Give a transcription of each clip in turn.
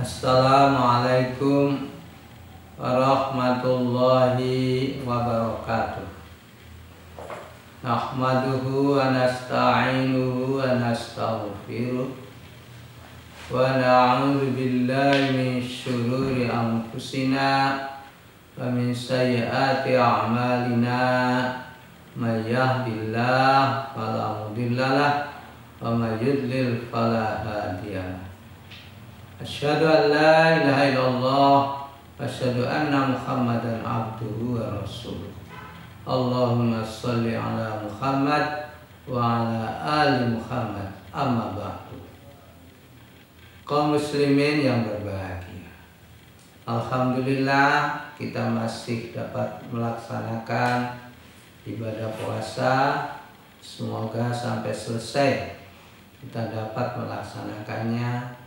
Assalamualaikum warahmatullahi wabarakatuh. Nahmaduhu wa nasta'inuhu wa nastaghfiruh wa na'udzu billahi min syururi anfusina wa min sayyiati a'malina. May yahdihillahu fala mudhillalah wa may yudlil fala hadiyalah. Asyhadu an la ilaha illallah wa asyhadu anna Muhammadan abduhu wa rasuluh. Allahumma sholli ala Muhammad wa ala ali Muhammad. Amma ba'du. Kaum muslimin yang berbahagia, alhamdulillah kita masih dapat melaksanakan ibadah puasa. Semoga sampai selesai kita dapat melaksanakannya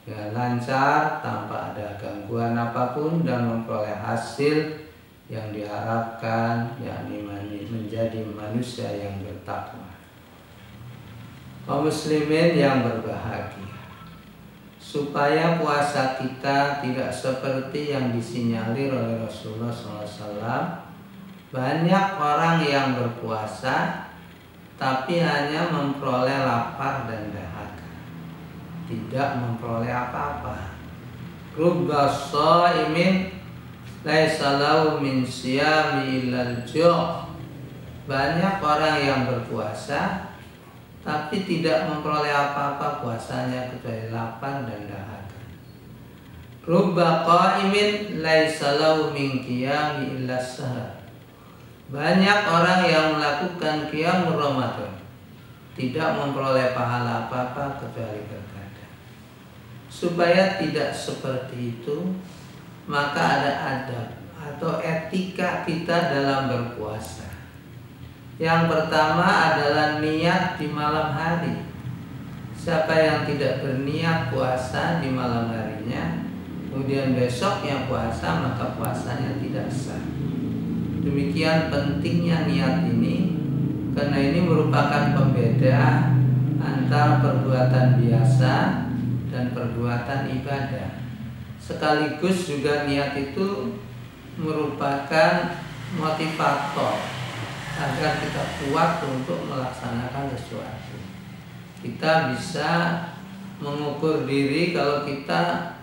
dengan lancar tanpa ada gangguan apapun dan memperoleh hasil yang diharapkan, yakni menjadi manusia yang bertakwa. Kaum muslimin yang berbahagia, supaya puasa kita tidak seperti yang disinyalir oleh Rasulullah SAW, banyak orang yang berpuasa tapi hanya memperoleh lapar dan dahaga, tidak memperoleh apa-apa. Rubba shaimin laisa lahu min siyami illal ju'. Banyak orang yang berpuasa tapi tidak memperoleh apa-apa puasanya kecuali lapar dan dahaga. Rubba qaimin laisa lahu min qiyami illa sahar. Banyak orang yang melakukan qiyamul Ramadan tidak memperoleh pahala apa-apa kecuali bergadang. Supaya tidak seperti itu, maka ada adab atau etika kita dalam berpuasa. Yang pertama adalah niat di malam hari. Siapa yang tidak berniat puasa di malam harinya, kemudian besoknya puasa, maka puasanya tidak sah. Demikian pentingnya niat ini, karena ini merupakan pembeda antara perbuatan biasa dan perbuatan ibadah. Sekaligus juga niat itu merupakan motivator agar kita kuat untuk melaksanakan sesuatu. Kita bisa mengukur diri kalau kita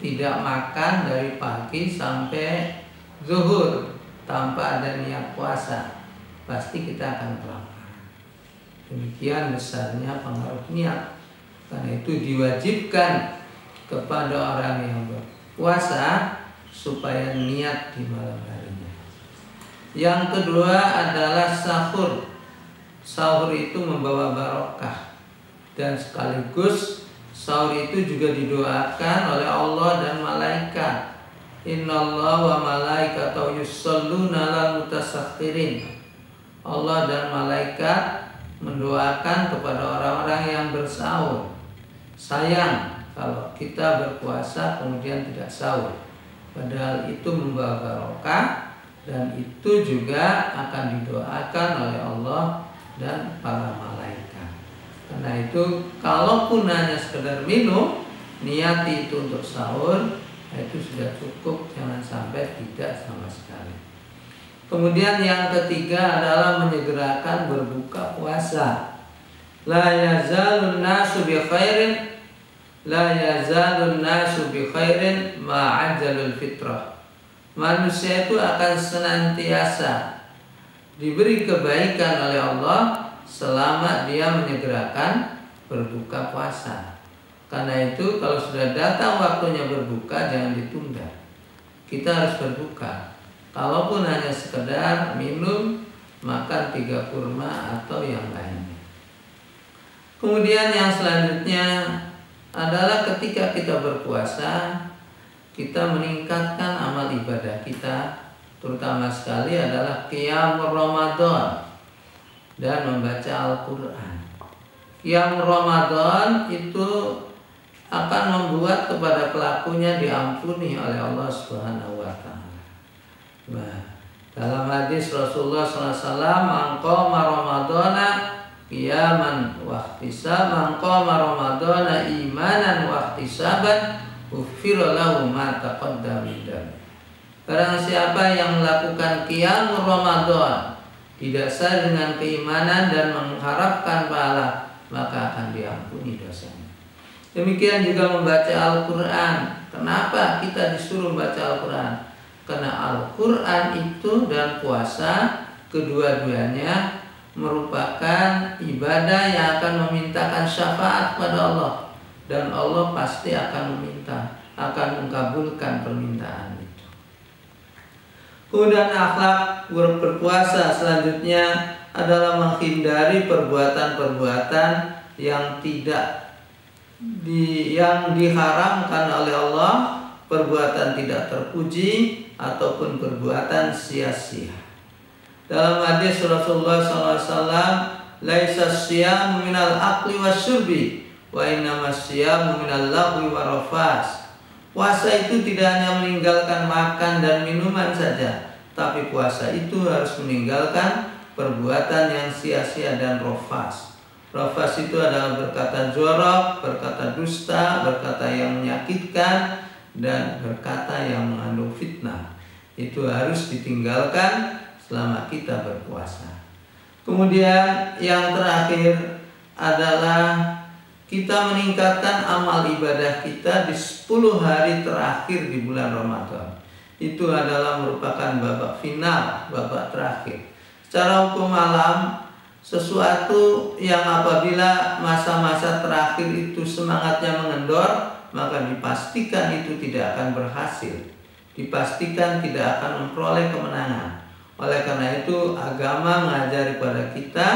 tidak makan dari pagi sampai zuhur tanpa ada niat puasa, pasti kita akan kelaparan. Demikian besarnya pengaruh niat. Karena itu diwajibkan kepada orang yang berpuasa supaya niat di malam harinya. Yang kedua adalah sahur. Sahur itu membawa barokah, dan sekaligus sahur itu juga didoakan oleh Allah dan malaikat. Innallaha wa malaikatahu yusholluna 'alal mutasakhirin. Allah dan malaikat mendoakan kepada orang-orang yang bersahur. Sayang kalau kita berpuasa kemudian tidak sahur, padahal itu membawa barokah dan itu juga akan didoakan oleh Allah dan para malaikat. Karena itu kalaupun hanya sekedar minum, niati itu untuk sahur, itu sudah cukup, jangan sampai tidak sama sekali. Kemudian yang ketiga adalah menyegerakan berbuka puasa. La yazalun nasu bi khairin, la yazalun nasu bi khairin ma'ajalul fitrah. Manusia itu akan senantiasa diberi kebaikan oleh Allah selama dia menyegerakan berbuka puasa. Karena itu kalau sudah datang waktunya berbuka, jangan ditunda. Kita harus berbuka. Kalaupun hanya sekedar minum, makan 3 kurma atau yang lainnya. Kemudian yang selanjutnya adalah ketika kita berpuasa, kita meningkatkan amal ibadah kita, terutama sekali adalah qiyamul Ramadan dan membaca Al-Quran. Qiyamul Ramadan itu akan membuat kepada pelakunya diampuni oleh Allah Subhanahu wa taala. Nah, dalam hadis Rasulullah SAW, man qama Ramadana qiyaman wa ihtisaban, man qama Ramadana imanan wa ihtisaban, ghufira lahu ma taqaddama min dhanbi. Barang siapa yang melakukan qiyamul Ramadan didasari dengan keimanan dan mengharapkan pahala, maka akan diampuni dosanya. Demikian juga membaca Al-Quran. Kenapa kita disuruh baca Al-Quran? Karena Al-Quran itu dan puasa kedua-duanya merupakan ibadah yang akan memintakan syafaat kepada Allah, dan Allah pasti akan mengabulkan permintaan itu. Kemudian akhlak berpuasa selanjutnya adalah menghindari perbuatan-perbuatan yang yang diharamkan oleh Allah, perbuatan tidak terpuji ataupun perbuatan sia-sia. Dalam hadis Rasulullah SAW, laisa siyamu minal akli wasyurbi, wa innama siyamu minal lagwi warafas. Puasa itu tidak hanya meninggalkan makan dan minuman saja, tapi puasa itu harus meninggalkan perbuatan yang sia-sia dan rafas. Rafas itu adalah berkata jorok, berkata dusta, berkata yang menyakitkan, dan berkata yang mengandung fitnah. Itu harus ditinggalkan selama kita berpuasa. Kemudian yang terakhir adalah kita meningkatkan amal ibadah kita di 10 hari terakhir di bulan Ramadan. Itu adalah merupakan babak final, babak terakhir. Secara hukum alam, sesuatu yang apabila masa-masa terakhir itu semangatnya mengendor, maka dipastikan itu tidak akan berhasil, dipastikan tidak akan memperoleh kemenangan. Oleh karena itu agama mengajari pada kita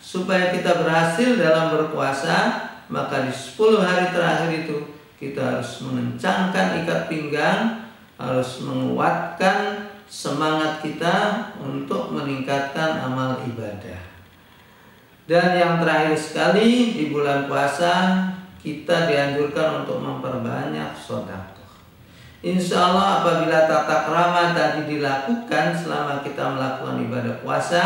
supaya kita berhasil dalam berpuasa, maka di 10 hari terakhir itu kita harus mengencangkan ikat pinggang, harus menguatkan semangat kita untuk meningkatkan amal ibadah. Dan yang terakhir sekali, di bulan puasa kita dianjurkan untuk memperbanyak sedekah. Insya Allah apabila tata krama tadi dilakukan selama kita melakukan ibadah puasa,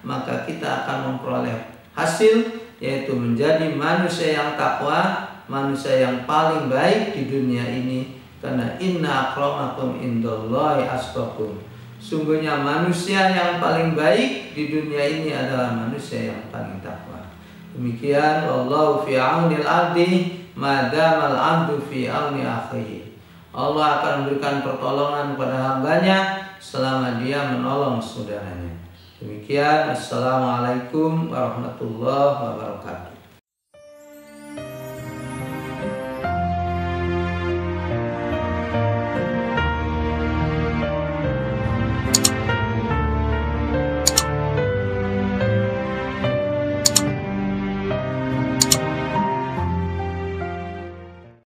maka kita akan memperoleh hasil, yaitu menjadi manusia yang takwa, manusia yang paling baik di dunia ini. Karena inna akramakum indallahi atqakum. Sungguhnya manusia yang paling baik di dunia ini adalah manusia yang paling takwa. Demikian, wallahu fi aunil abdi madamal abdu fi auni akhihi. Allah akan memberikan pertolongan kepada hambanya selama dia menolong saudaranya. Demikian, assalamualaikum warahmatullahi wabarakatuh.